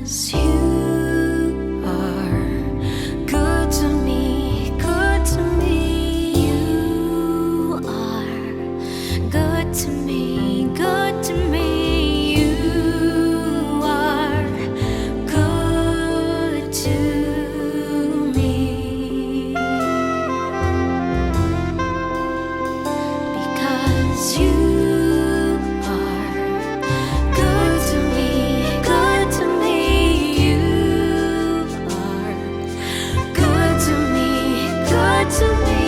'Cause you are good to me, good to me. You are good to me, good to me. You are good to me. Because you are good to me, good to me. You are good to me, good to me.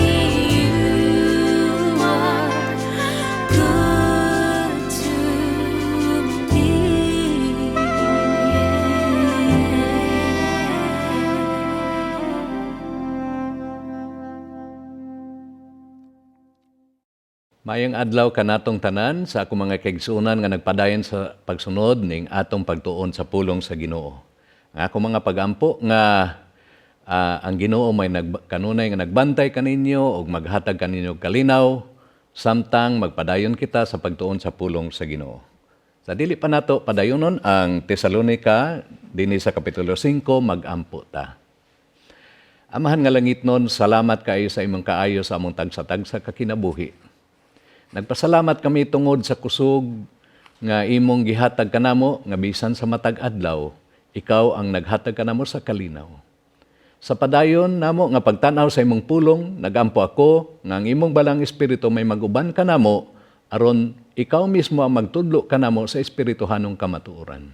You are good to Mayang adlaw kanatong tanan sa akong mga kaigsuonan nga nagpadayon sa pagsunod ning atong pagtuon sa pulong sa Ginoo. Ang akong mga pagampo nga ang Ginoo may kanunay nga nagbantay kaninyo ug maghatag kaninyo kalinaw samtang magpadayon kita sa pagtuon sa pulong sa Ginoo. Sa dili pa nato padayonon ang Tesalonica dinhi sa kapitulo 5 magampo ta. Amahan nga langitnon, salamat kayo sa imong kaayo sa among tagsa-tagsa ka kinabuhi. Nagpasalamat kami tungod sa kusog nga imong gihatag kanamo nga bisan sa matag adlaw, ikaw ang naghatag kanamo sa kalinaw. Sa padayon namo nga pagtan-aw sa imong pulong, nagampo ako nga ang imong balang espiritu may maguban kanamo aron ikaw mismo ang magtudlo kanamo sa espirituhanong kamatuoran.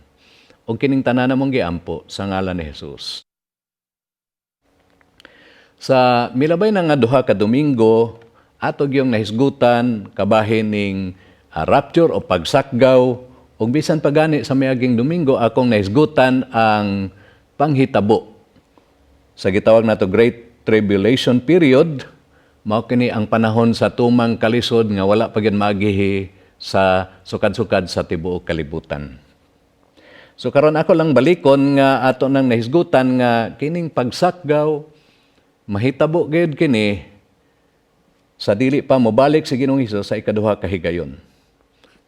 O kining tanan namong giampo sa ngalan ni Jesus. Sa milabay na nga duha ka Domingo, atog yung nahisgutan kabahin ning rapture o pagsakgaw ug bisan pagani sa miaging Domingo akong nahisgutan ang panghitabo. Sa gitawag nato Great Tribulation Period, mao kini ang panahon sa tumang kalisod nga wala pa gyud magihi sa sukad-sukad sa tibuok kalibutan. So karon ako lang balikon nga ato nang nahisgutan nga kining pagsakgaw mahitabo gyud kini sa dili pa mobalik si Ginoong Hesus sa ikaduha ka higayon.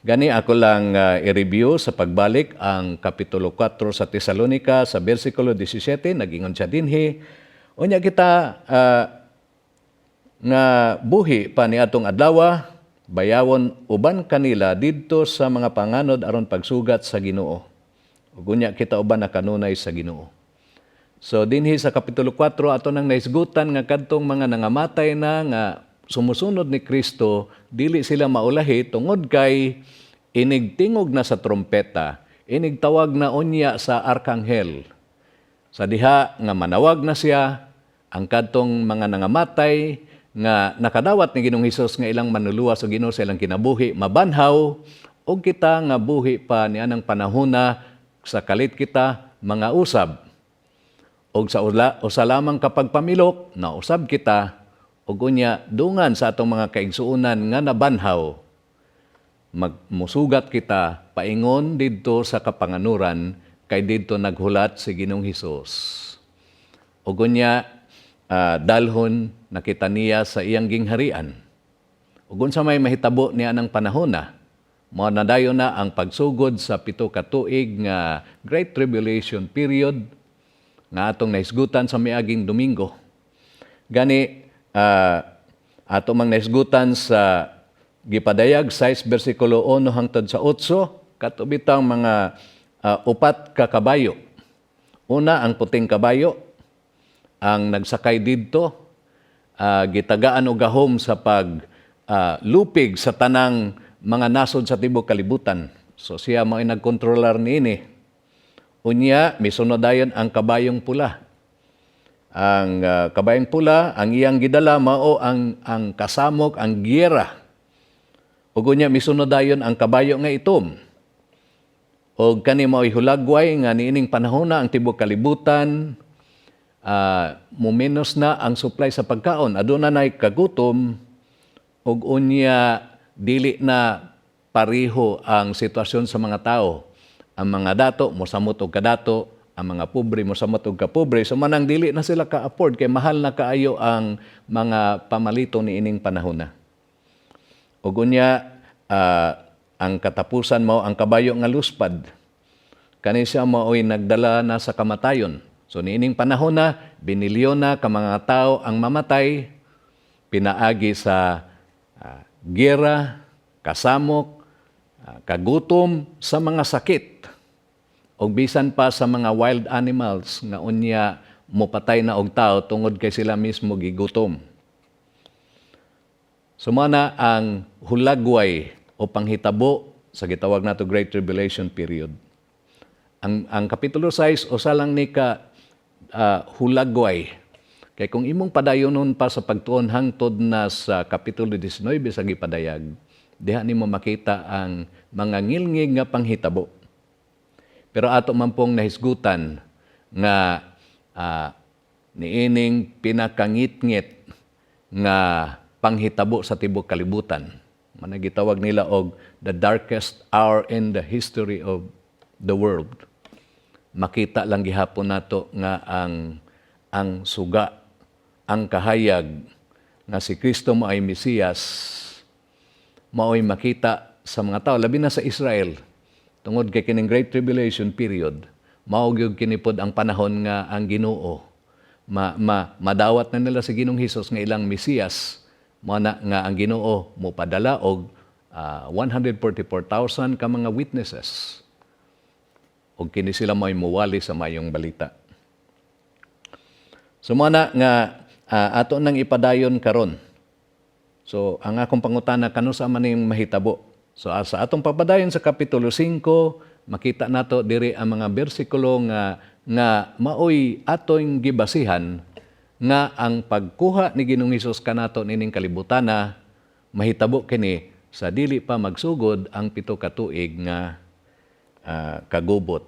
Gani ako lang i-review sa pagbalik ang kapitulo 4 sa Tesalonica sa bersikulo 17, nagingon siya dinhi. Unya kita nga buhi pa ni atong adlaw, bayawon uban kanila didto sa mga panganod aron pagsugat sa Ginoo. Ug unya kita uban na kanunay sa Ginoo. So dinhi sa kapitulo 4 ato nang naisgutan nga kadtong mga nangamatay na nga sumusunod ni Kristo, dili sila maulahi tungod kay inigtingog na sa trompeta, inigtawag na unya sa arkanghel. Sa diha nga manawag na siya, ang kadtong mga nangamatay nga nakadawat ni Ginoong Hesus nga ilang manuluwas o Ginoo sa ilang kinabuhi, mabanhaw, o kita nga buhi pa ni anang panahona sa kalit kita mga usab. O sa lamang kapag pamilok, nausab kita, ug unya dungan sa atong mga kaigsuonan nga nabanhaw, magmusugat kita paingon didto sa kapanganuran kay didto naghulat si Ginoong Hesus. Ug unya dalhon nakita niya sa iyang gingharian. Ug unsa may mahitabo niya ng panahona, mao na dayon na ang pagsugod sa 7 ka tuig nga Great Tribulation Period nga atong nahisgutan sa miaging Domingo. Gani ato mang naisgutan sa gipadayag 6 bersikulo 1 hangtod sa 8 katubitang mga upat ka kabayo. Una ang puting kabayo ang nagsakay didto, gitagaan og gahom sa pag lupig sa tanang mga nasod sa tibuok kalibutan. So siya mao nagkontrolar niini. Unya misunod dayon ang kabayong pula. Ang kabayong pula, ang iyang gidala mao ang kasamok, ang giyera. Ug unya misunod dayon ang kabayo nga itom. Og kani mao'y hulagway nga niining panahona ang tibuok kalibutan, mumenos na ang supply sa pagkaon. Aduna nay kagutom, ug unya dili na pariho ang sitwasyon sa mga tao. Ang mga dato mosamot og kadato, ang mga pobre mo samot og kapobre, so manang dili na sila ka-afford kay mahal na kaayo ang mga pamalito ni ining panahon na. Ug unya ang katapusan mao ang kabayo nga luspad. kani siya mao'y nagdala na sa kamatayon. So niining panahon na, binilyon na ka mga tao ang mamatay, pinaagi sa gera, kasamok, kagutom, sa mga sakit, o bisan pa sa mga wild animals nga unya mopatay na og tao tungod kay sila mismo gigutom. Sumana ang hulagway o panghitabo sa gitawag nato Great Tribulation period. Ang Kapitulo 6 usa lang ni ka hulagway. Kay kung imong padayonon pa sa pagtuon hangtod na sa Kapitulo 19 sa gipadayag, diha nimo makita ang mga ngilngig nga panghitabo. Pero ato man pong nahisgutan nga niining pinakangit-ngit nga panghitabo sa tibok kalibutan. Managitawag nila og the darkest hour in the history of the world. Makita lang gihapon nato nga ang suga, ang kahayag nga si Kristo mo ay Mesiyas, mao'y makita sa mga tao, labi na sa Israel, tungod kay kining Great Tribulation period, mao gyud kinipod ang panahon nga ang Ginoo madawat na nila si Ginoong Hesus nga ilang Mesiyas, mana nga ang Ginoo mo padala og 144,000 ka mga witnesses. Og kini sila may muwali sa mayong balita. So mana nga ato nang ipadayon karon. So ang akong pangutana kano sa maning mahitabo. So sa atong papadayon sa Kapitulo 5, makita nato diri ang mga bersikulo nga maoy atong gibasihan nga ang pagkuha ni Ginoong Hesus kanato nining kalibutana mahitabo kini sa dili pa magsugod ang 7 ka tuig nga kagubot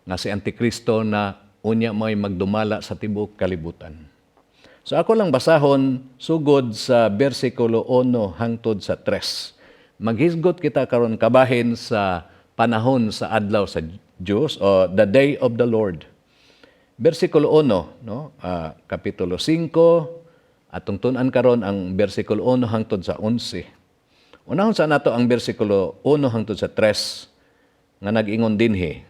nga si Antikristo na unya may magdumala sa tibuok kalibutan. So ako lang basahon sugod sa bersikulo 1 hangtod sa 3. Maghisgot kita karon kabahin sa panahon sa adlaw sa Diyos o the day of the Lord. Bersikulo 1, no? Kapitulo 5, atong tun-an karon ang bersikulo 1 hangtod sa 11. Unahon sa nato ang bersikulo 1 hangtod sa 3 nga nag-ingon dinhi.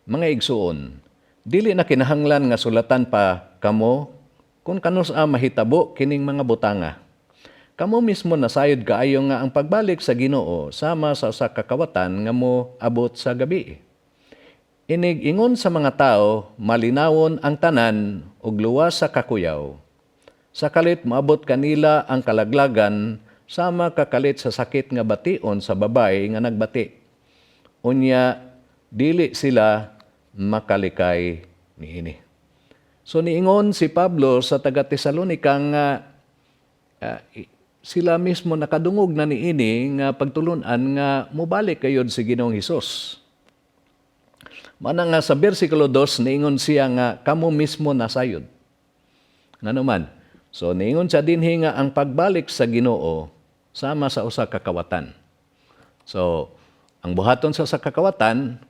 Mga igsuon, dili na kinahanglan nga sulatan pa kamo kung kanus mahitabo kining mga butanga. Kamo mismo nasayod kaayo nga ang pagbalik sa Ginoo sama sa usa ka kawatan nga mo abot sa gabi. Inig-ingon sa mga tao, malinawon ang tanan ug luwas sa kakuyaw. Sakalit maabot kanila ang kalaglagan sama kakalit sa sakit nga bation sa babae nga nagbati. Unya dili sila makalikay niini. So niingon si Pablo sa taga Tesalonica nga sila mismo nakadungog na niini nga pagtulunan nga mobalik kayod si Ginoong Hesus. Mana nga sa bersikulo 2 niingon siya nga kamo mismo nasayod. Ngano man. So niingon siya dinhi nga ang pagbalik sa Ginoo sama sa usa ka kawatan. So ang buhaton sa kakawatan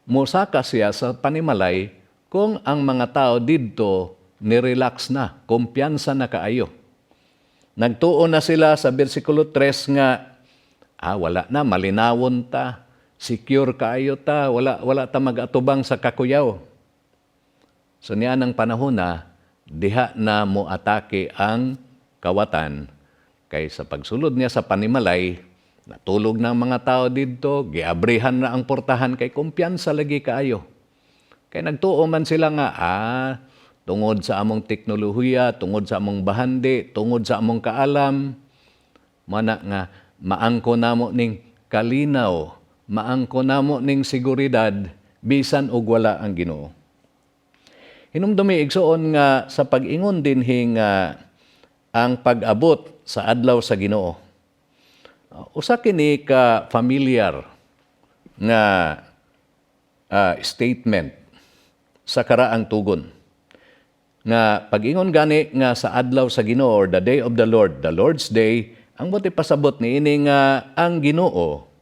mosaka siya sa panimalay kung ang mga tao didto nirelax na, kumpiyansa na kaayo. Nagtuon na sila sa bersikulo 3 nga wala na malinawon ta. Secure kaayo ta, wala ta mag-atubang sa kakuyaw. So niya ng panahon na, diha na mo atake ang kawatan. Kay sa pagsulod niya sa panimalay, natulog ng mga tao dito, giabrihan na ang portahan kay kumpiyansa lagi kaayo. Kay nagtuo man sila nga, tungod sa among teknolohiya, tungod sa among bahandi, tungod sa among kaalam, mana nga maangko namo ning kalinaw, maangko namo ning seguridad bisan og wala ang Ginoo. Hinumdumi igsuon nga sa pag-ingon dinhi nga ang pag-abot sa adlaw sa Ginoo. Usa kini ka familiar nga statement sa karaang tugon. Nga pag-ingon gani nga sa adlaw sa Ginoo or the day of the Lord, the Lord's day, ang buti pasabot niini nga ang Ginoo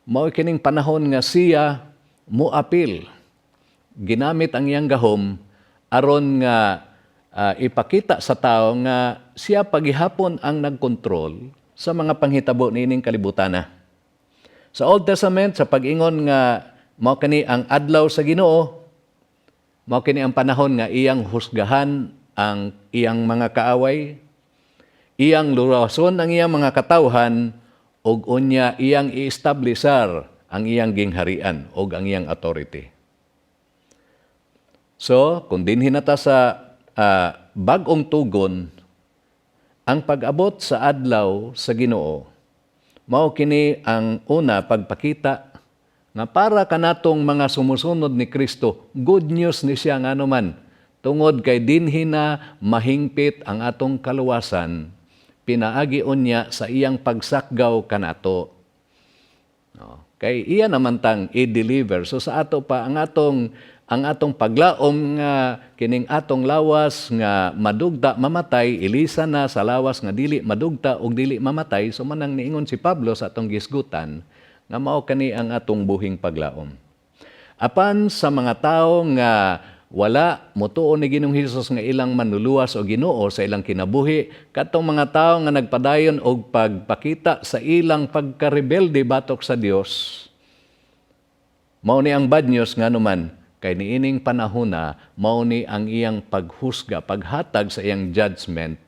mao kining panahon nga siya muapil. Ginamit ang iyang gahom aron nga ipakita sa tao nga siya paghihapon ang nagkontrol sa mga panghitabo niining kalibutana. Sa Old Testament, sa pag-ingon nga mao kini ang adlaw sa Ginoo, mao kini ang panahon nga iyang husgahan ang iyang mga kaaway, iyang lurason ang iyang mga katawhan, ug unya iyang i-establisar ang iyang gingharian ug ang iyang authority. So, kung dinhi nata sa bag-ong tugon, ang pag-abot sa adlaw sa Ginoo, mao kini ang una pagpakita nga para kanatong mga sumusunod ni Kristo, good news ni siya nga naman, tungod kay dinhi na mahingpit ang atong kaluwasan, pinaagi unya sa iyang pagsakgaw kanato. No. Kay iya naman tang i-deliver. So sa ato pa ang atong paglaom nga kining atong lawas nga madugta mamatay, ilisa na sa lawas nga dili madugta ug dili mamatay. So manang niingon si Pablo sa atong gisgutan nga mao kani ang atong buhing paglaom. Apan sa mga tawo nga wala motuon ni Ginoong Hesus nga ilang manluluwas o Ginoo sa ilang kinabuhi, katong mga tawo nga nagpadayon og pagpakita sa ilang pagkarebelde batok sa Dios, mao ni ang bad news nga naman kay niining panahona mao ni ang iyang paghusga, paghatag sa iyang judgment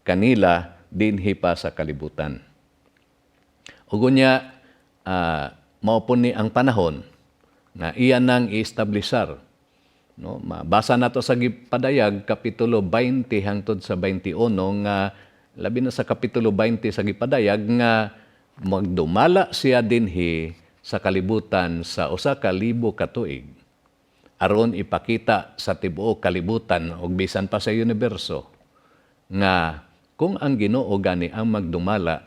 kanila dinhi pa sa kalibutan. Ug unya mao po ni ang panahon nga iya nang i-establisar. No, mabasa nato sa gipadayag kapitulo 20 hangtod sa 21 nga labi na sa kapitulo 20 sa gipadayag nga magdumala siya dinhi sa kalibutan sa 1,000 ka tuig aron ipakita sa tibuok kalibutan ug bisan pa sa universo nga kung ang Ginoo gani ang magdumala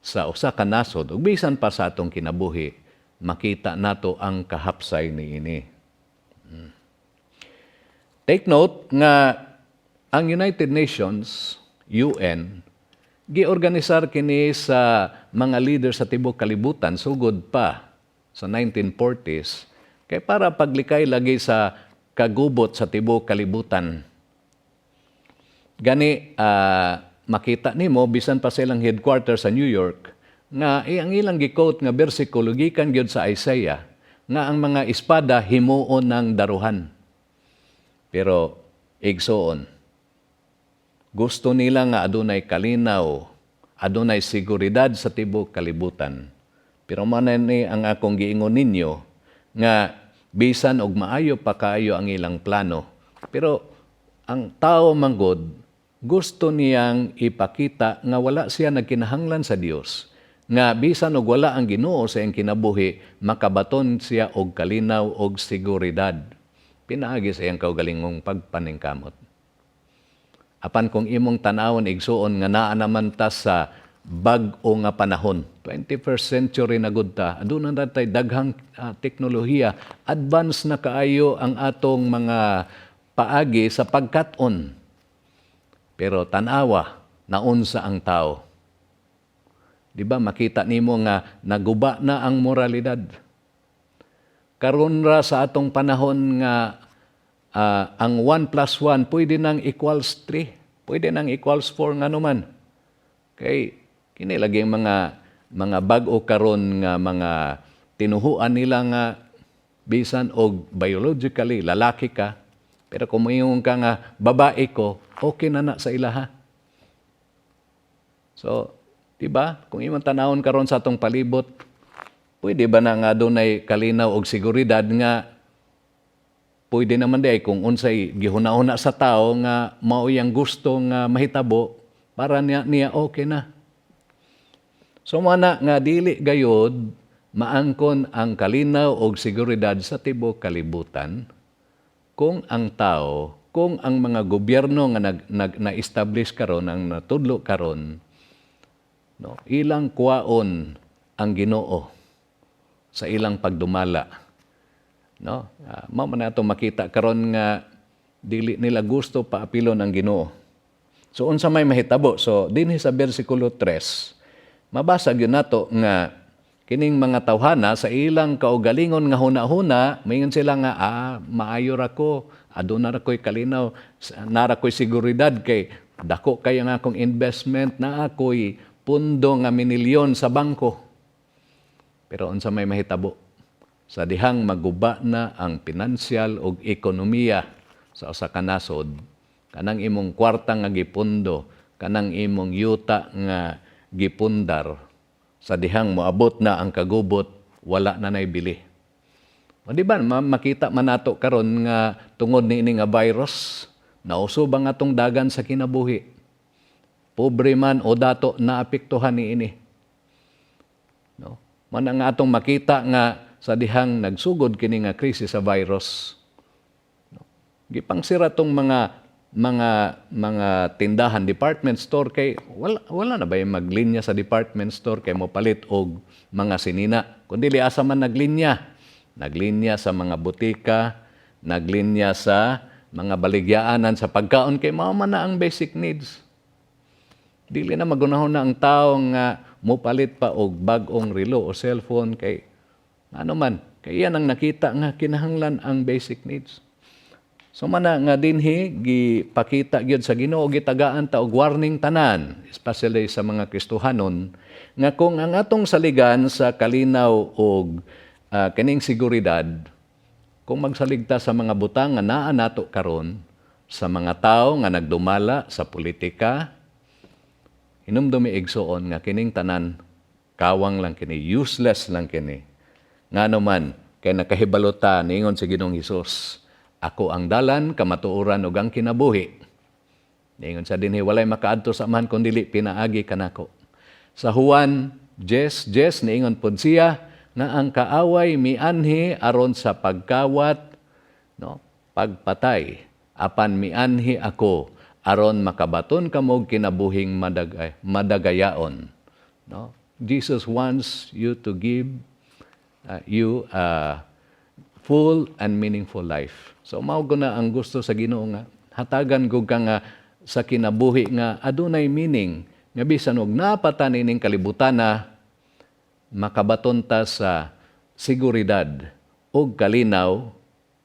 sa usa ka nasod ug bisan pa sa atong kinabuhi, makita nato ang kahapsay niini. Take note nga ang United Nations, UN, giorganisar kini sa mga leader sa tibok kalibutan sugod pa sa 1940s kay para paglikay lagi sa kagubot sa tibok kalibutan. Gani makita nimo bisan pa silang headquarters sa New York nga ang ilang gi-quote nga bersikulo gikan gyud sa Isaiah nga ang mga espada himuon ng daruhan. Pero igsoon, gusto nila nga adunay kalinaw, adunay seguridad sa tibok kalibutan. Pero manan ni ang akong giingon ninyo nga bisan og maayo pa kaayo ang ilang plano. Pero ang tao manggod gusto niyang ipakita nga wala siya nagkinahanglan sa Dios. Nga bisan og wala ang Ginoo sa iyang kinabuhi, makabaton siya og kalinaw og seguridad. Pinaagi sa iyang kaugalingong pagpaningkamot. Apan kung imong tanawon igsuon nga naa naman ta sa bag-o nga panahon, 21st century na gud ta, aduna na tay daghang teknolohiya, advance na kaayo ang atong mga paagi sa pagkat-on. Pero tanawa, naunsa ang tao. Di ba makita nimo nga naguba na ang moralidad. Karon ra sa atong panahon nga ang 1 plus 1 pwede nang equals 3, pwede nang equals 4 nga naman. Kay kini lagi mga bag-o karon nga mga tinuhuan nila nga bisan og biologically lalaki ka, pero kung mayong ka nga babae ko, okay na sa ilaha. So, di ba? Kung imong tanawon karon sa atong palibot, pwede ba na nga dunay kalinaw og seguridad nga pwede naman di kung unsay gihuna-una sa tao nga mao iyang gusto nga mahitabo para niya okay na. So mana nga dili gayod maangkon ang kalinaw og seguridad sa tibok kalibutan kung ang tao, kung ang mga gobyerno nga na-establish karon, ang natudlo karon, no, ilang kuwaon ang Ginoo sa ilang pagdumala. No? Mao man nato makita karon nga dili nila gusto paapilon ang Ginoo. So unsa may mahitabo? So dinhi sa bersikulo 3, mabasa gyud nato nga kining mga tawhana sa ilang kaugalingon nga hunahuna, mayon sila nga maayo ra ko, aduna ra koy kalinaw, nara koy seguridad kay dako kay ang akong investment, na ako'y pundo nga minilyon sa bangko. Pero unsa may mahitabo sa dihang maguba na ang pinansyal ug ekonomiya sa usa ka nasod, kanang imong kwarta nga gipundo, kanang imong yuta nga gipundar, sa dihang moabot na ang kagubot, wala na nay bili. O di ba, makita man nato karon nga tungod niini nga virus, nauso ba nga tong dagan sa kinabuhi? Pobre man o dato naapektuhan niini. No? Man ang atong makita nga sa dihang nagsugod kini nga krisis sa virus. No? Gipangsira tong mga tindahan, department store kay wala na ba yung maglinya sa department store kay mopalit og mga sinina. Kundi asa man naglinya sa mga butika, naglinya sa mga baligyaanan sa pagkaon kay mao man na ang basic needs. Dili na magunahon na ang tao nga mopalit pa og bag-ong relo o cellphone kay ano man, kay yan ang nakita nga kinahanglan ang basic needs. So mana nga dinhi gipakita gyud sa Ginoo, gitagaan ta og warning tanan, especially sa mga Kristohanon, nga kung ang atong saligan sa kalinaw og kining seguridad, kung magsaligta sa mga butang nga naa nato karon, sa mga tao nga nagdumala sa politika, hinumdumi igsuon nga kining tanan kawang lang kini, useless lang kini. Ngano man kay nakahibalota niingon si Ginoong Hesus, ako ang dalan, kamatuoran ug ang kinabuhi. Niingon sa dinhi walay makaadto sa man kun dili pinaagi kanako. Sa Juan 10:10 niingon pod siya nga ang kaaway mianhi aron sa pagkawat, no, pagpatay. Apan mianhi ako aron makabaton kamo kinabuhing madagayaon. No? Jesus wants you to give you a full and meaningful life. So mao na ang gusto sa Ginoo nga hatagan gud ka nga sa kinabuhi nga adunay meaning nga bisan og napatan ining kalibutan na makabaton ta sa seguridad ug kalinaw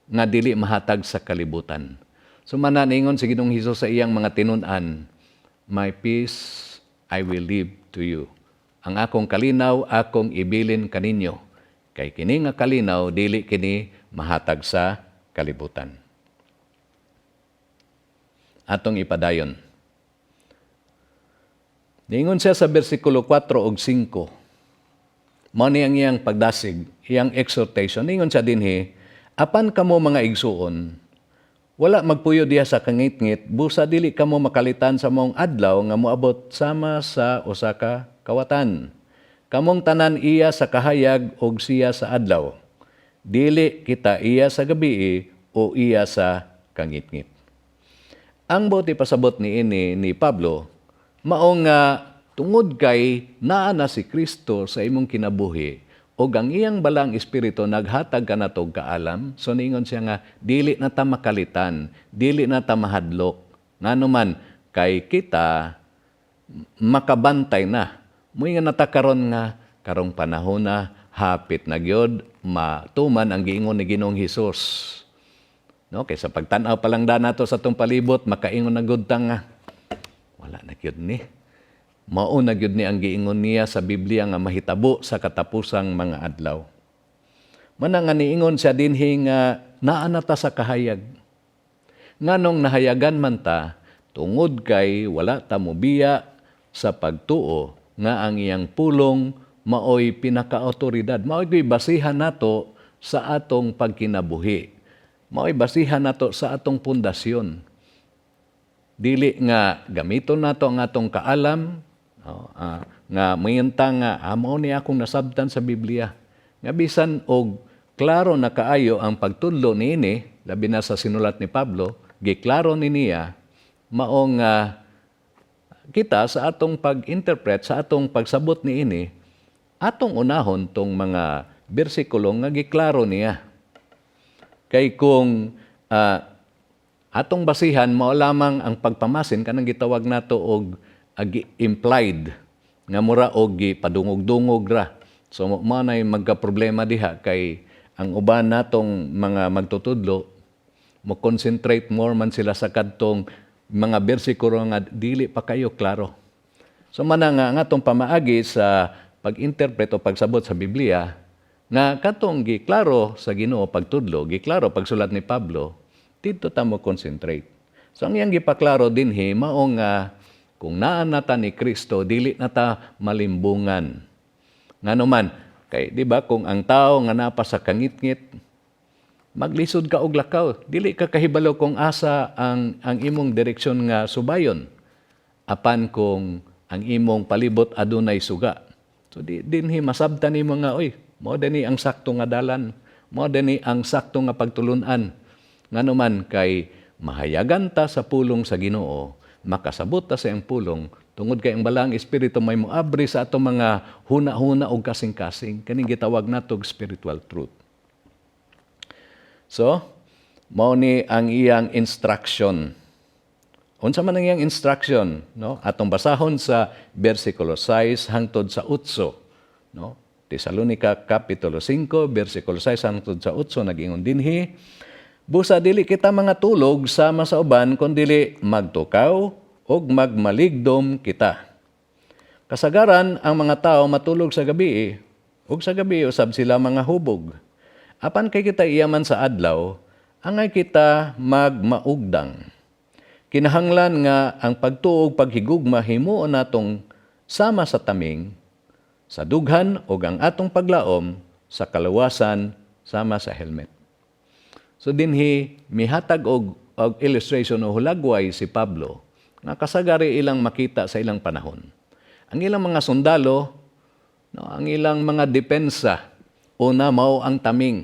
nga dili mahatag sa kalibutan. So mananingon si Ginoong Hesus sa iyang mga tinun-an, my peace I will leave to you. Ang akong kalinaw akong ibilin kaninyo. Kay kini nga kalinaw dili kini mahatag sa kalibutan. Atong ipadayon. Niingon siya sa bersikulo 4 ug 5. Mao ni ang iyang pagdasig, iyang exhortation. Niingon siya dinhi, apan kamo mga igsuon, wala magpuyo diha sa kangit-ngit, busa dili kamo makalitan sa mong adlaw nga moabot sama sa usa ka kawatan. Kamong tanan iya sa kahayag og siya sa adlaw. Dili kita iya sa gabii o iya sa kangit-ngit. Ang buti pasabot ni Pablo, mao nga tungod kay naa na si Kristo sa imong kinabuhi o ang iyang balang espiritu naghatag ka na tog kaalam, so niingon siya nga dili na ta makalitan, dili na ta mahadlok. Nganuman kay kita makabantay na. Muy nga natakaron nga karong panahon na hapit na gyud matuman ang giingon ni Ginoong Hesus. No, kay sa pagtan-aw pa lang da nato sa tong palibot makaingon na gud ta nga wala na gyud ni. Mao na gyud ni ang giingon niya sa Biblia nga mahitabo sa katapusang mga adlaw. Mana nga niingon siya dinhi nga naa na ta sa kahayag. Nganong nahayagan man ta tungod kay wala ta mobiya sa pagtuo nga ang iyang pulong maoy pinaka-autoridad. Maoy basihan nato sa atong pagkinabuhi. Maoy basihan nato sa atong pundasyon. Dili nga gamiton nato ang atong kaalam, nga mayunta nga mao ni akong nasabtan sa Biblia. Nga bisan og klaro na kaayo ang pagtudlo niini, labi na sa sinulat ni Pablo, giklaro ni niya mao nga kita sa atong pag-interpret, sa atong pagsabot niini, atong unahon tong mga bersikulo nga giklaro niya. Kay kung atong basihan mao lamang ang pagpamasin kanang gitawag nato og implied nga mura og gipadungog-dungog ra. So mao nay magka-problema diha kay ang uban natong mga magtutudlo mo concentrate more man sila sa kadtong mga bersikulo nga dili pa kayo klaro. So mana nga ang atong pamaagi sa pag-interpret o pagsabot sa Biblia nga katong giklaro sa Ginoo pagtudlo, giklaro pagsulat ni Pablo, dito ta mo concentrate. So ang iyang gipaklaro dinhi mao nga kung naa nata ni Kristo dili nata malimbungan. Nganuman kay di ba kung ang tao nga napa sa kangit-ngit maglisod ka og lakaw, dili ka kahibalo kung asa ang imong direksyon nga subayon. Apan kung ang imong palibot adunay suga. So dinhi masabtan nimo nga oy, mao dinhi ang sakto nga dalan, mao dinhi ang sakto nga pagtulunan. Nganuman kay mahayagan ta sa pulong sa Ginoo, makasabot ta sa iyang pulong tungod kay ang balang espiritu may moabri sa atong mga huna-huna og kasing-kasing kaning gitawag natog spiritual truth. So, mao ni ang iyang instruction. Unsa man ang iyang instruction, no? Atong basahon sa bersikulo 6 hangtod sa 8, no? Tesalonica kapitulo 5 bersikulo 6 hangtod sa 8 nagingon dinhi, busa dili kita mga tulog sama sa uban kundi magtukaw ug magmaligdom kita. Kasagaran ang mga tao matulog sa gabi ug sa gabi usab sila mga hubog. Apan kay kita iyaman sa adlaw, angay kita magmaugdang. Kinahanglan nga ang pagtuog paghigugma himuon natong sama sa taming, sa dughan o ang atong paglaom sa kaluwasan sama sa helmet. So dinhi mihatag og illustration o hulagway si Pablo nga kasagari ilang makita sa ilang panahon. Ang ilang mga sundalo, no, ang ilang mga depensa, una mao ang taming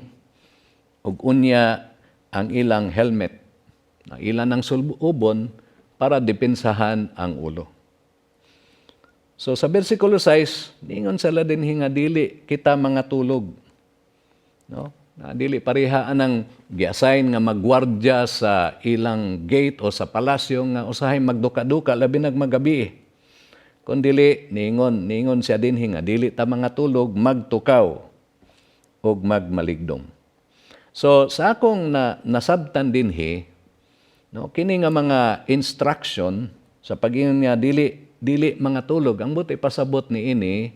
ug unya ang ilang helmet. Ilan ang sulubon para depensahan ang ulo. So sa bersikulo 6, ningon sila dinhi nga dili kita mga tulog. No? Dili pareha anang gi-assign nga magwardya sa ilang gate o sa palasyo nga usahay magduka-duka labi nagmagabi. Kundili ningon siya dinhi nga dili ta mga tulog, magtukaw ug magmaligdom. So sa akong nasabtan dinhi, no, kini nga mga instruction sa pag-ingon nga dili mga tulog, ang buti pasabot ni ini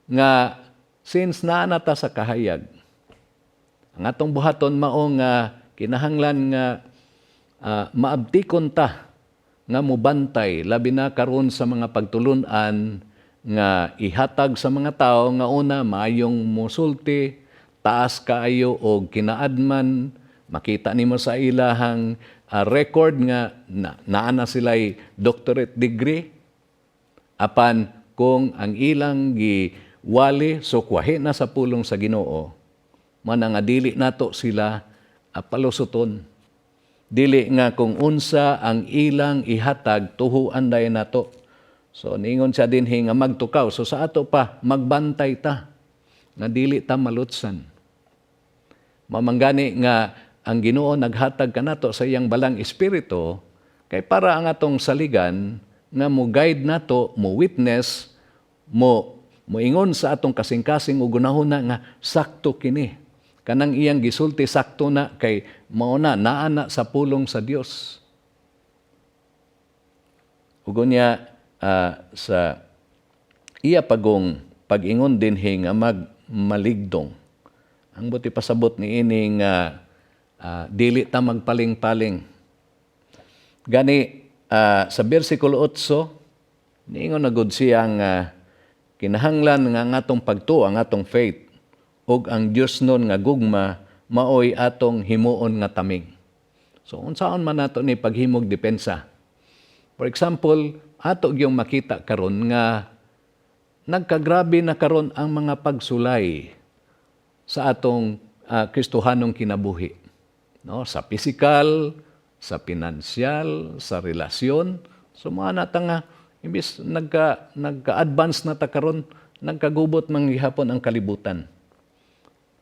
nga since naa na ta sa kahayag, ang atong buhaton mao nga kinahanglan nga maabtikon ta nga mubantay labi na karon sa mga pagtulunan nga ihatag sa mga tao nga una maayong musulti, taas kaayo og kinaadman, makita nimo sa ilahang record nga naa na sila'y doctorate degree. Apan kung ang ilang giwali sukwahi na sa pulong sa Ginoo, man nga dili nato sila palusuton. Dili nga kung unsa ang ilang ihatag tuhuan dayon nato. So ningon siya dinhi nga magtukaw. So sa ato pa magbantay ta nga dili ta malutsan. Mamanggani nga ang Ginoo naghatag kanato sa iyang balang espiritu kay para ang atong saligan nga mo guide nato, mo witness, mo ingon sa atong kasing-kasing ug gunahuna nga sakto kini. Kanang iyang gisulti sakto na kay mao na naa na sa pulong sa Dios. Ug unya sa iya pagong pag-ingon dinhi nga magmaligdong. Ang buti pasabot ni ini nga dili ta magpaling-paling. Gani sa bersikulo 8, niingon na gud siya nga kinahanglan nga ang atong pagtuo, ang atong faith, ug ang Dios nun nga gugma, maoy atong himuon nga taming. So unsaon man nato ni paghimog depensa. For example, ato gyung makita karon nga nagkagrabe na karon ang mga pagsulay sa atong Kristohanong kinabuhi. No, sa physical, sa pinansyal, sa relasyon, sumana nata nga imbis nagka-advance na ta karon, nagkagubot man gihapon ang kalibutan.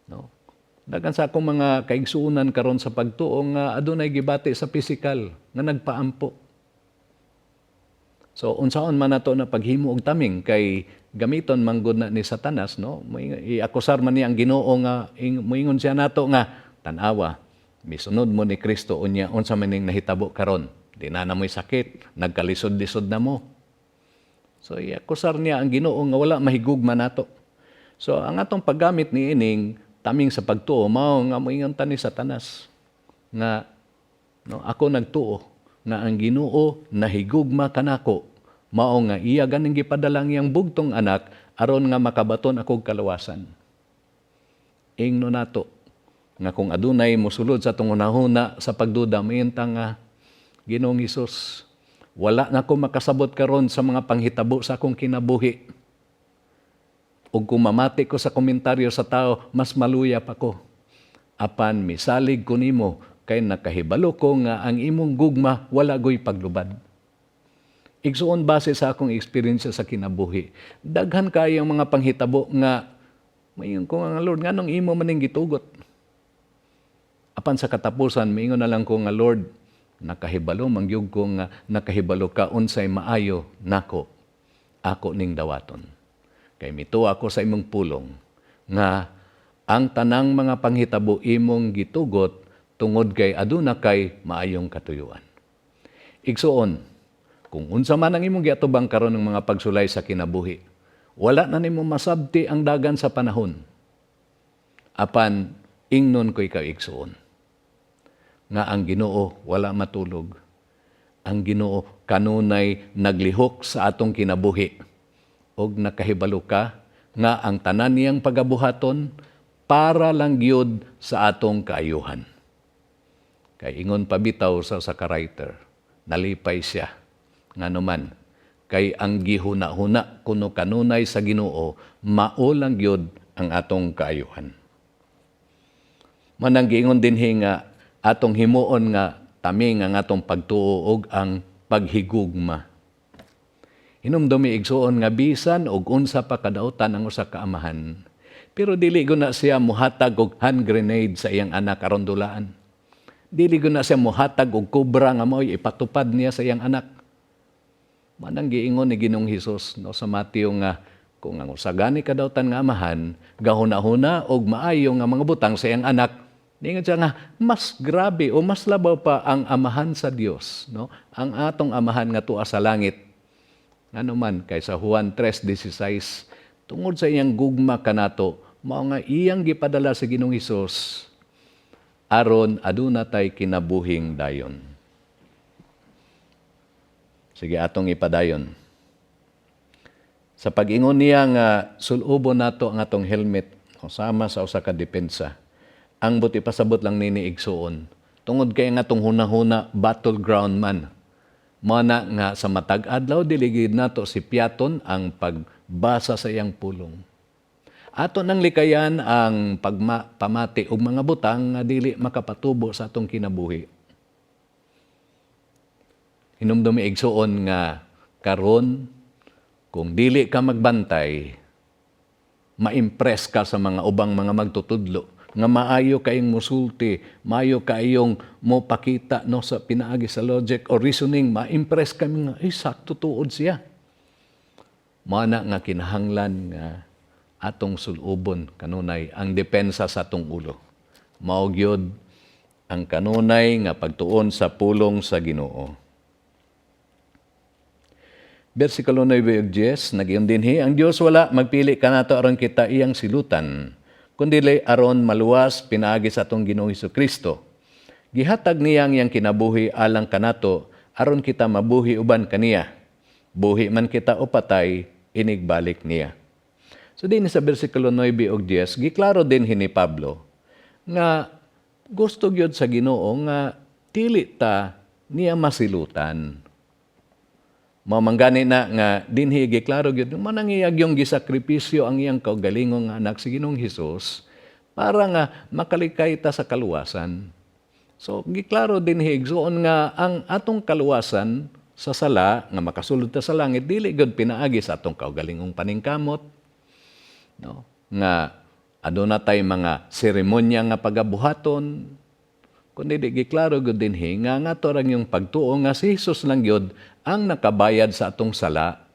No. Dagan sa akong mga kaigsuonan karon sa pagtuo nga adunay gibati sa physical nga nagpaampo. So unsaon man nato na paghimo og taming kay gamiton manggod na ni Satanas, no? Iakusar man niya ang Ginoo nga moingon siya nato nga tan-awa misunod mo ni Kristo unya unsa man ning nahitabo karon, di na namoy sakit, nagkalisod-lisod na mo. So iakusar niya ang Ginoo nga wala mahigugma nato. So ang atong paggamit ni ining taming sa pagtuo mao nga moingon ta ni Satanas nga no, ako nagtuo nga ang Ginoo nahigugma kanako mao nga iya ganing gipadalang yang bugtong anak aron nga makabaton akog kalawasan. Ingno nato nga kung adunay mosulod sa atong hunahuna sa pagduda mahinta nga Ginoong Hesus, wala na ko makasabot karon sa mga panghitabo sa akong kinabuhi. Ug kung mamati ko sa komentaryo sa tao, mas maluya pa ko. Apan misalig ko nimo kay nakahibalo ko nga ang imong gugma wala goy paglubad. Igsuon base sa akong experience sa kinabuhi. Daghan kayang mga panghitabo nga mayon ko nga Lord nganong imo maning gitugot. Apan sa katapusan maingon na lang ko nga Lord nakahibalo mangyug ko nga nakahibalo ka unsay maayo nako ako ning dawaton. Kay mituwa ako sa imong pulong nga ang tanang mga panghitabo imong gitugot tungod kay aduna kay maayong katuyuan. Igsuon, kung unsa man ang imong giatubang karon ng mga pagsulay sa kinabuhi, wala na nimo masabti ang dagan sa panahon. Apan ingnon ko'y kaigsuon nga ang Ginoo wala matulog. Ang Ginoo kanunay naglihok sa atong kinabuhi. Og nakahibalo ka nga ang tanan niyang pagabuhaton para lang gyud sa atong kaayuhan. Kay ingon pabitaw sa ka-writer, nalipay siya. Nganuman, kay ang gihuna-huna kuno kanunay sa Ginoo mao lang gyud ang atong kaayuhan. Manang giingon dinhi nga atong himuon nga tami nga atong pagtuo og ang paghigugma. Hinumdumi igsuon nga bisan og unsa pa kadautan ang usa ka amahan. Pero dili guna siya muhatag og hand grenade sa iyang anak aron dulaan. Dili guna siya muhatag og kubra nga mao'y ipatupad niya sa iyang anak. Manang giingon ni Ginoong Hesus no sa Mateo nga kung ang usa gani kadautan nga amahan gahuna-huna og maayo nga mga butang sa iyang anak. Ningon siya nga, mas grabe o mas labaw pa ang amahan sa Dios, no? Ang atong amahan nga tuwa sa langit. Ano man, kay sa Juan 3:16, tungod sa iyang gugma kanato, mao nga iyang gipadala sa Ginoong Hesus, aron aduna tay kinabuhing dayon. Sige, atong ipadayon. Sa pag-ingon niya nga sulubon nato ang atong helmet, sama sa usa ka depensa, ang buti pasabot lang nini igsuon. Tungod kay nga atong hunahuna battleground man. Mana nga sa matag adlaw diligid nato si piaton ang pagbasa sa iyang pulong. Ato nang likayan ang pamati og mga butang nga dili makapatubo sa atong kinabuhi. Hinumdumi igsuon nga karon kung dili ka magbantay, ma-impress ka sa mga ubang mga magtutudlo nga maayo kayong musulti, maayo kayong mo pakita no sa pinaagi sa logic or reasoning, ma-impress kami nga sakto tuod siya. Mana nga kinahanglan nga atong sulubon kanunay ang depensa sa atong ulo. Mao gyud ang kanunay nga pagtuon sa pulong sa Ginoo. Bersikulo 9:10 nagiyon dinhi ang Dios wala magpili kanato aron kita iyang silutan kundi aron maluwas pinaagi sa atong Ginoong Hesukristo. Gihatag niya ang iyang kinabuhi alang kanato aron kita mabuhi uban kaniya. Buhi man kita o patay, inigbalik niya. So din sa bersikulo 9:10, giklaro din ni Pablo nga gusto gyud sa Ginoo nga dili ta niya masilutan. Mamanggani na nga dinhi giklaro gyud manangiyag yung gisakripisyo ang iyang kaugalingong nga anak si Ginoong Hesus para nga makalikay ta sa kaluwasan. So giklaro dinhi igsuon nga ang atong kaluwasan sa sala nga makasulod ta sa langit dili gyud pinaagi sa atong kaugalingong paningkamot, no? Nga aduna tay mga seremonya nga pagabuhaton kundi di giklaro gyud dinhi nga ngato ra yung pagtuo nga si Hesus lang gyud ang nakabayad sa atong sala.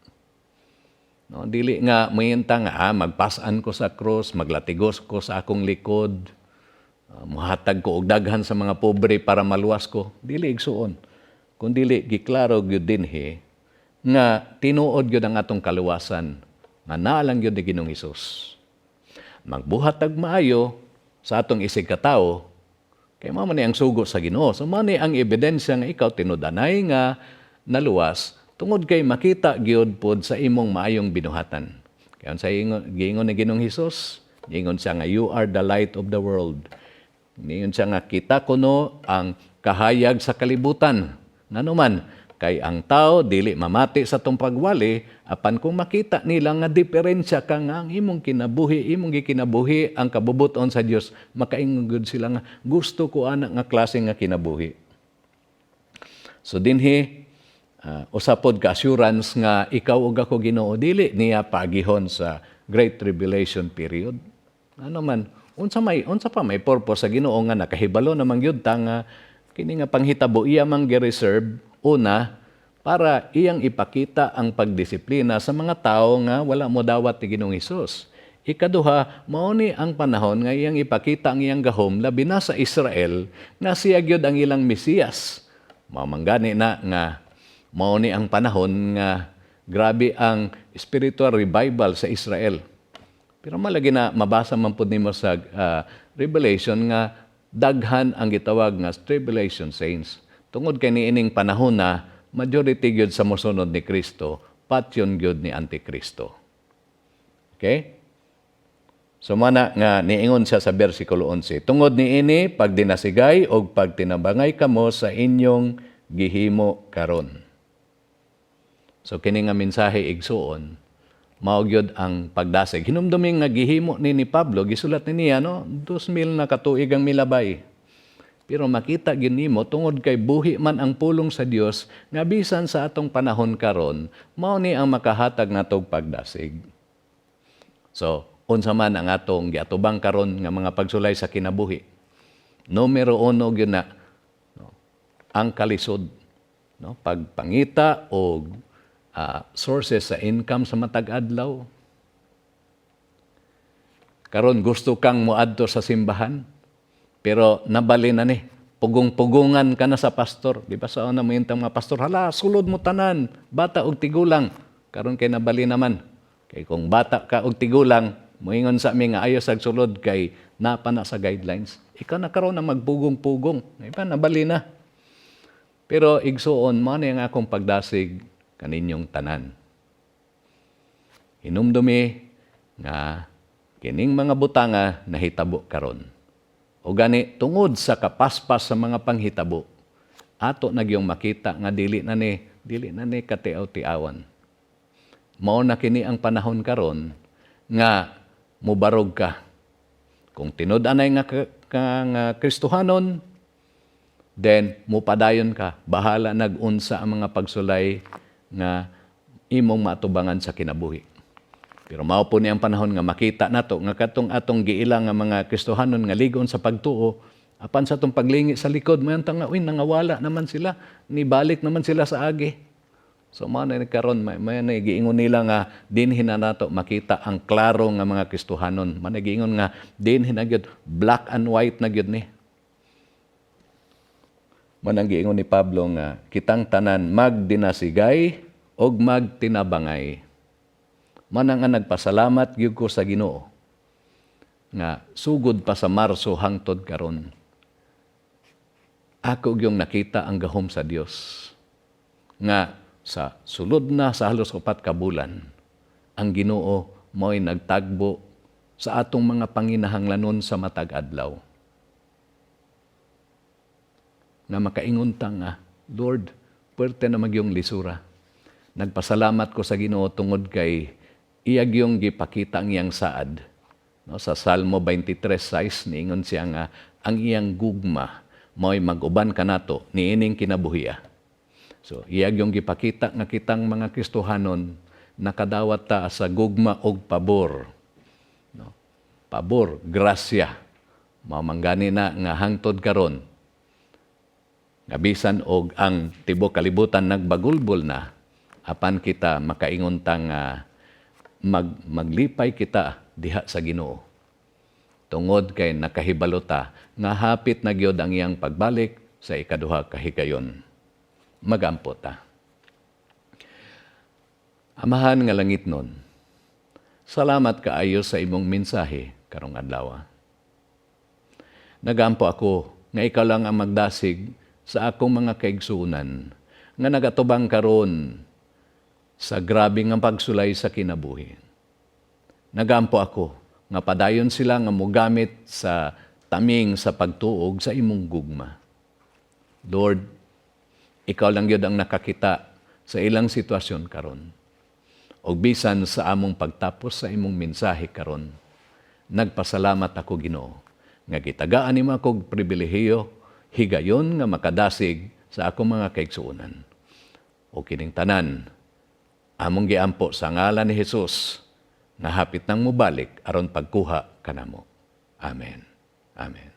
No, dili nga mayinta nga magpasan ko sa krus, maglatigos ko sa akong likod, muhatag ko og daghan sa mga pobre para maluwas ko. Dili igsuon. Kung dili giklaro gyud dinhi nga tinuod gyud ang atong kaluwasan nga naa lang gyud ni Ginoong Hesus. Magbuhat tag maayo sa atong isig katawo kay mao man ni ang sugo sa Ginoo. So mao ni ang ebidensya nga ikaw tinud-anay nga naluwas tungod kay makita gyud pod sa imong maayong binuhatan. Kaya sa giingon ni Ginoong Hesus, giingon siya nga you are the light of the world. Giingon siya nga kita kuno ang kahayag sa kalibutan. Nganuman kay ang tao dili mamati sa tong pagwali apan kung makita nila nga diferensya ka nga ang imong gikinabuhi ang kabubuton sa Dios, makaingon gud sila nga gusto ko ana nga klase nga kinabuhi. So dinhi usapod ka assurance nga ikaw ug ako Ginoo dili niya pagihon sa Great Tribulation period. Ano man unsa pa may purpose sa Ginoo nga nakahibalo namang gyud ta nga kini nga panghitabo iya mang gi-reserve una para iyang ipakita ang pagdisiplina sa mga tao nga wala mo dawat ni Ginoong Hesus. Ikaduha, mao ni ang panahon nga iyang ipakita ang iyang gahom labi na sa Israel nga siya gyud ang ilang Mesiyas. Mamanggani na nga mao ni ang panahon nga grabe ang spiritual revival sa Israel. Pero malagi na mabasa man pud nimo sa Revelation nga daghan ang gitawag nga tribulation saints. Tungod kay niining panahon na majority gyud sa mosunod ni Kristo, patyon gyud ni Antikristo. Okay? So mana nga niingon siya sa bersikulo 11, tungod niini pagdinasigay og pagtinabangay kamo sa inyong gihimo karon. So kini nga mensahe igsuon, mao gyud ang pagdasig. Hinumdumi nga gihimo ni Pablo, gisulat niya 2,000 na katuig ang milabay. Pero makita ginimo tungod kay buhi man ang pulong sa Dios nga bisan sa atong panahon karon mao ni ang makahatag natog pagdasig. So, unsa man ang atong giatubang karon nga mga pagsulay sa kinabuhi. Numero 1 gyud na ang kalisod, pagpangita og sources sa income sa matag adlaw. Karon gusto kang moadto sa simbahan. Pero nabali na ni, pugong-pugungan ka na sa pastor. Di ba sa una mo yung mga pastor, hala, sulod mo tanan, bata og tigulang. Karon kay nabali naman. Kay kung bata ka og tigulang, moingon sa amin nga ayos ag sulod kay napana sa guidelines. Ikaw na karon na magpugong-pugong. Di ba, nabali na. Pero igsuon, mo na yung akong pagdasig kaninyong tanan. Hinumdumi nga kining mga butanga nahitabo karon. O gani, tungod sa kapaspas sa mga panghitabo, ato nagyong makita nga dili na ni katiaw-tiawan. Mao na kini ang panahon karon nga mubarog ka. Kung tinud-anay nga Kristohanon, then mupadayon ka. Bahala nag-unsa ang mga pagsulay nga imong matubangan sa kinabuhi. Pero mao po ni ang panahon nga makita nato nga katong atong giilang nga mga Kristohanon nga ligon sa pagtuo apan sa atong paglingi sa likod mo tang nga nangawala naman sila, nibalik naman sila sa agi. So mao na karon may giingon nila nga dinhi na nato makita ang klaro nga mga Kristohanon. Man giingon nga dinhi na gyud black and white na gyud ni. Man ang giingon ni Pablo nga kitang tanan magdinasigay og magtinabangay. Manang nga nagpasalamat gyud ko sa Ginoo nga sugod pa sa Marso hangtod karon. Ako gyung nakita ang gahom sa Dios nga sa sulod na sa halos 4 ka bulan ang Ginoo mo'y nagtagbo sa atong mga panginahanglanon sa matag adlaw. Nga makaingon ta nga, Lord, puwerte na magyong lisura. Nagpasalamat ko sa Ginoo tungod kay iyag yung gipakita ang iyang saad. No, sa Salmo 23:6 niingon siya nga ang iyang gugma mo'y mag-uban kanato niining kinabuhiya. So iyag yung gipakita nga kitang mga Kristohanon nakadawat ta sa gugma og pabor. No? Pabor, grasya. Mamanggani na nga hangtod karon. Nga bisan og ang tibok kalibutan nagbagulbol na apan kita makaingon ta nga maglipay kita diha sa Ginoo. Tungod kay nakahibalo ta nga hapit na gyud ang iyang pagbalik sa ikaduha ka higayon. Magampo ta. Amahan nga langit nun, salamat kaayo sa imong mensahe karong adlaw. Nagampo ako nga ikaw lang ang magdasig sa akong mga kaigsunan nga nagatubang karon sa grabe nga pagsulay sa kinabuhi. Nagampo ako nga padayon sila nga mogamit sa taming sa pagtuog sa imong gugma. Lord, ikaw lang yun ang nakakita sa ilang sitwasyon karon. O bisan sa among pagtapos sa imong mensahe karon, nagpasalamat ako Ginoo nga gitagaan nimo akong pribilehiyo higayon nga makadasig sa akong mga kaigsuonan. O kining tanan, among giampo sa ngalan ni Hesus nga hapit nang mobalik aron pagkuha kanamo. Amen. Amen.